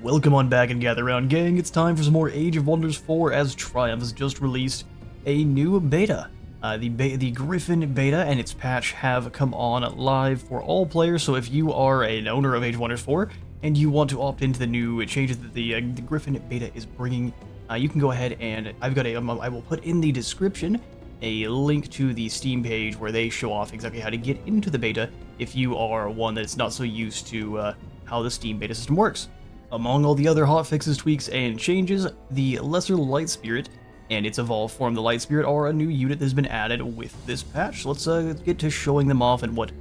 Welcome on back and gather round, gang. It's time for some more Age of Wonders 4 as Triumph has just released a new beta. The Griffin beta and its patch have come on live for all players, so if you are an owner of Age of Wonders 4 and you want to opt into the new changes that the Griffin beta is bringing, you can go ahead and I will put in the description a link to the Steam page where they show off exactly how to get into the beta if you are one that's not so used to how the Steam beta system works. Among all the other hotfixes, tweaks, and changes, the Lesser Light Spirit and its evolved form, the Light Spirit, are a new unit that has been added with this patch. Let's get to showing them off and what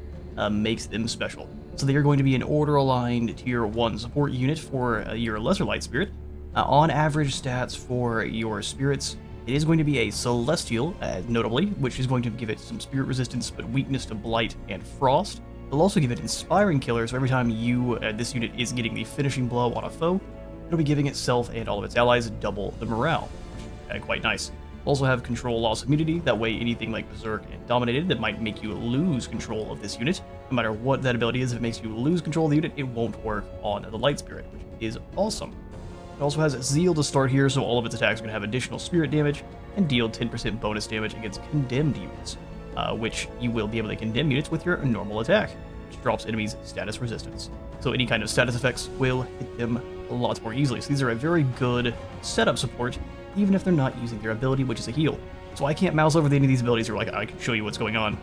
makes them special. So they are going to be an order-aligned Tier 1 support unit for your Lesser Light Spirit. On average stats for your spirits, it is going to be a Celestial, notably, which is going to give it some spirit resistance but weakness to Blight and Frost. It'll also give it Inspiring Killer, so every time this unit is getting the finishing blow on a foe, it'll be giving itself and all of its allies double the morale, which is quite nice. It'll also have Control Loss Immunity, that way anything like Berserk and Dominated that might make you lose control of this unit, no matter what that ability is, if it makes you lose control of the unit, it won't work on the Light Spirit, which is awesome. It also has Zeal to start here, so all of its attacks are going to have additional spirit damage and deal 10% bonus damage against condemned units, which you will be able to condemn units with your normal attack, which drops enemies' status resistance. So any kind of status effects will hit them a lot more easily. So these are a very good setup support, even if they're not using their ability, which is a heal. So I can't mouse over any of these abilities, or I can show you what's going on.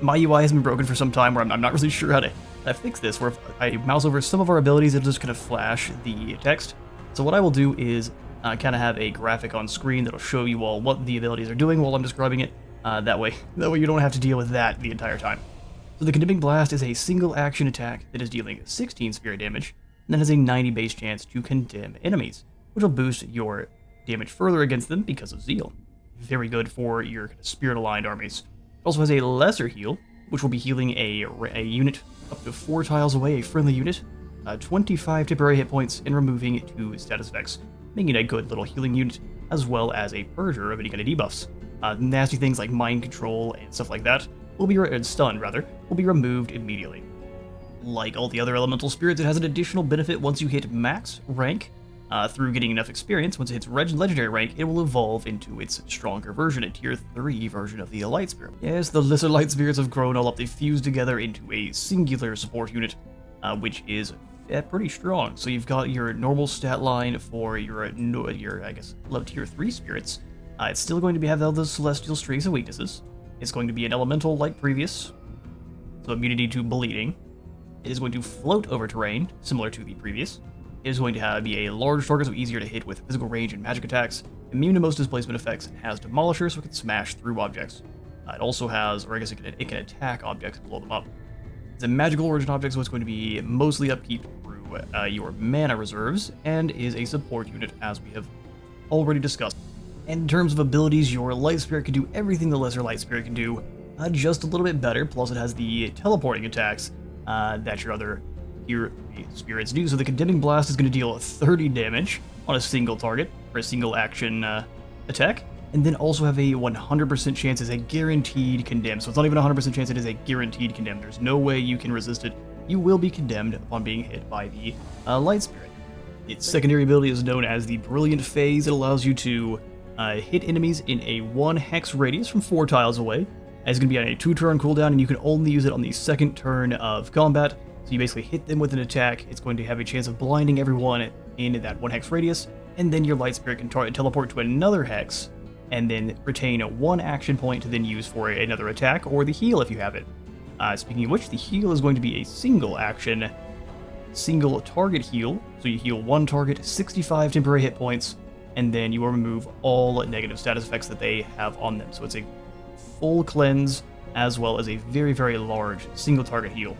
My UI has been broken for some time, where I'm not really sure how to fix this, where if I mouse over some of our abilities, it'll just kind of flash the text. So what I will do is kind of have a graphic on screen that'll show you all what the abilities are doing while I'm describing it. That way you don't have to deal with that the entire time. So the Condemning Blast is a single action attack that is dealing 16 spirit damage, and then has a 90 base chance to condemn enemies, which will boost your damage further against them because of Zeal. Very good for your spirit-aligned armies. It also has a lesser heal, which will be healing a unit up to 4 tiles away, a friendly unit, 25 temporary hit points, and removing 2 status effects, making it a good little healing unit, as well as a purger of any kind of debuffs. Nasty things like mind control and stuff like that will be stun will be removed immediately. Like all the other elemental spirits, it has an additional benefit once you hit max rank. Through getting enough experience, once it hits legendary rank, it will evolve into its stronger version, a tier 3 version of the Light Spirit. Yes, the Lesser Light Spirits have grown all up. They fused together into a singular support unit, which is pretty strong. So you've got your normal stat line for your I guess, love tier 3 spirits. It's still going to have all those celestial strengths and weaknesses. It's going to be an elemental like previous, so immunity to bleeding. It is going to float over terrain, similar to the previous. It is going to be a large target, so easier to hit with physical range and magic attacks. Immune to most displacement effects, and has Demolisher, so it can smash through objects. It also has, or I guess it can attack objects and blow them up. It's a magical origin object, so it's going to be mostly upkeep through your mana reserves, and is a support unit, as we have already discussed. And in terms of abilities, your Light Spirit can do everything the Lesser Light Spirit can do, just a little bit better, plus it has the teleporting attacks that your other tier 3 spirits do. So the Condemning Blast is going to deal 30 damage on a single target, for a single action attack, and then also have a 100% chance as a guaranteed condemn. So it's not even a 100% chance, it is a guaranteed condemn. There's no way you can resist it. You will be condemned upon being hit by the Light Spirit. Its secondary ability is known as the Brilliant Phase. It allows you to hit enemies in a 1 hex radius from 4 tiles away. It's going to be on a 2-turn cooldown, and you can only use it on the 2nd turn of combat. So you basically hit them with an attack. It's going to have a chance of blinding everyone in that 1 hex radius, and then your Light Spirit can teleport to another hex, and then retain 1 action point to then use for another attack, or the heal if you have it. Speaking of which, the heal is going to be a single action, single target heal. So you heal 1 target, 65 temporary hit points, and then you will remove all negative status effects that they have on them. So it's a full cleanse, as well as a very, very large single target heal.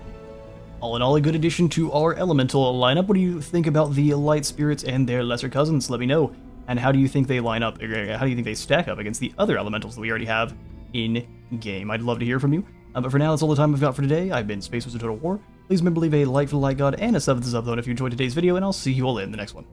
All in all, a good addition to our elemental lineup. What do you think about the Light Spirits and their lesser cousins? Let me know. And how do you think they line up, how do you think they stack up against the other elementals that we already have in-game? I'd love to hear from you. But for now, that's all the time we've got for today. I've been Space Wizard Total War. Please remember to leave a like for the like god and a sub for the sub zone if you enjoyed today's video, and I'll see you all in the next one.